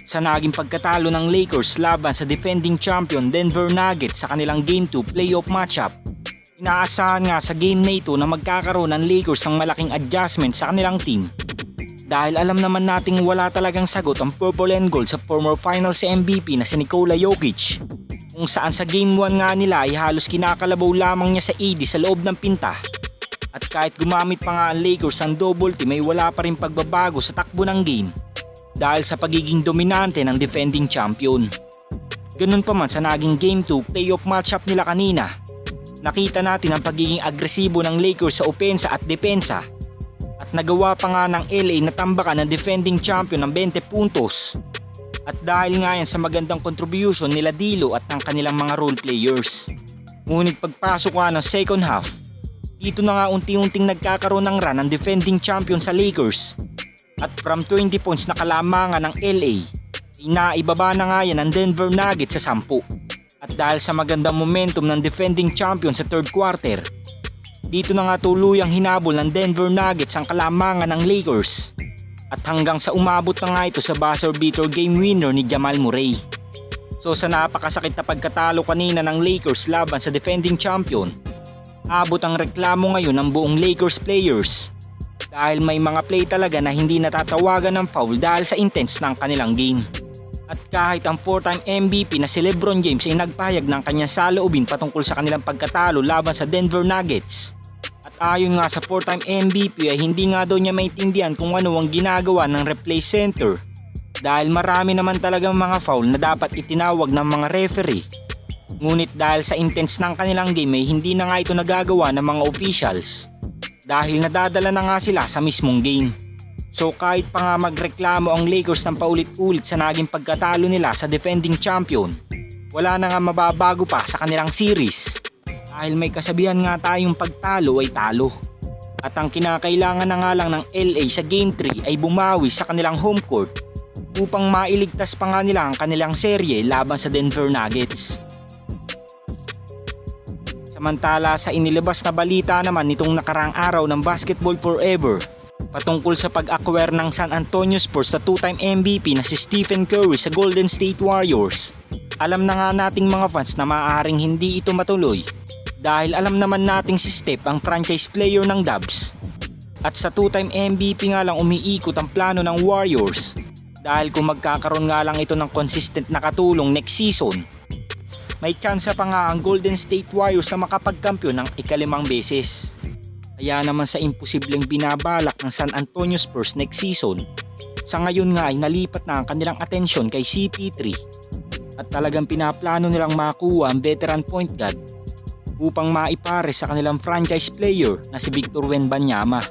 sa naging pagkatalo ng Lakers laban sa defending champion Denver Nuggets sa kanilang Game 2 playoff matchup. Inaasahan nga sa game na ito na magkakaroon ng Lakers ng malaking adjustment sa kanilang team. Dahil alam naman nating wala talagang sagot ang purple and gold sa former finals MVP na si Nikola Jokic, kung saan sa game 1 nga nila ay halos kinakalabaw lamang niya sa AD sa loob ng pinta. At kahit gumamit pa nga ang Lakers ng double team ay wala pa rin pagbabago sa takbo ng game dahil sa pagiging dominante ng defending champion. Ganun pa man sa naging game 2 playoff matchup nila kanina, nakita natin ang pagiging agresibo ng Lakers sa opensa at depensa. At nagawa pa nga ng LA na tambakan ng defending champion ng 20 puntos. At dahil nga yan sa magandang contribution nila Dilo at ng kanilang mga role players. Ngunit pagpasok nga ng second half, dito na nga unti-unting nagkakaroon ng run ang defending champion sa Lakers. At from 20 points na kalamangan ng LA, ay naibaba na nga yan ang Denver Nuggets sa 10. At dahil sa magandang momentum ng defending champion sa third quarter, dito na nga tuluyang hinabol ng Denver Nuggets ang kalamangan ng Lakers. At hanggang sa umabot na nga ito sa buzzer beater game winner ni Jamal Murray. So sa napakasakit na pagkatalo kanina ng Lakers laban sa defending champion, abot ang reklamo ngayon ng buong Lakers players. Dahil may mga play talaga na hindi natatawagan ng foul dahil sa intense ng kanilang game. At kahit ang 4-time MVP na si LeBron James ay nagpahayag ng kanyang saloobin patungkol sa kanilang pagkatalo laban sa Denver Nuggets. At ayon nga sa 4-time MVP ay hindi nga daw niya maintindihan kung ano ang ginagawa ng replay center. Dahil marami naman talagang mga foul na dapat itinawag ng mga referee. Ngunit dahil sa intense ng kanilang game ay hindi na nga ito nagagawa ng mga officials. Dahil nadadala na nga sila sa mismong game. So kahit pa nga magreklamo ang Lakers ng paulit-ulit sa naging pagkatalo nila sa defending champion, wala na nga mababago pa sa kanilang series. Dahil may kasabihan nga tayong pagtalo ay talo. At ang kinakailangan na nga lang ng LA sa Game 3 ay bumawi sa kanilang home court upang mailigtas pa nga nila ang kanilang serye laban sa Denver Nuggets. Samantala sa inilabas na balita naman nitong nakarang araw ng Basketball Forever patungkol sa pag-acquire ng San Antonio Spurs sa 2-time MVP na si Stephen Curry sa Golden State Warriors. Alam na nga nating mga fans na maaaring hindi ito matuloy dahil alam naman nating si Steph ang franchise player ng Dubs. At sa 2-time MVP nga lang umiikot ang plano ng Warriors dahil kung magkakaroon nga lang ito ng consistent na katulong next season, may tsansa pa nga ang Golden State Warriors na makapagkampiyon ng ika-5 beses. Kaya naman sa imposibleng binabalak ng San Antonio Spurs next season, sa ngayon nga ay nalipat na ang kanilang atensyon kay CP3 at talagang pinaplano nilang makuha ang veteran point guard upang maipare sa kanilang franchise player na si Victor Wembanyama.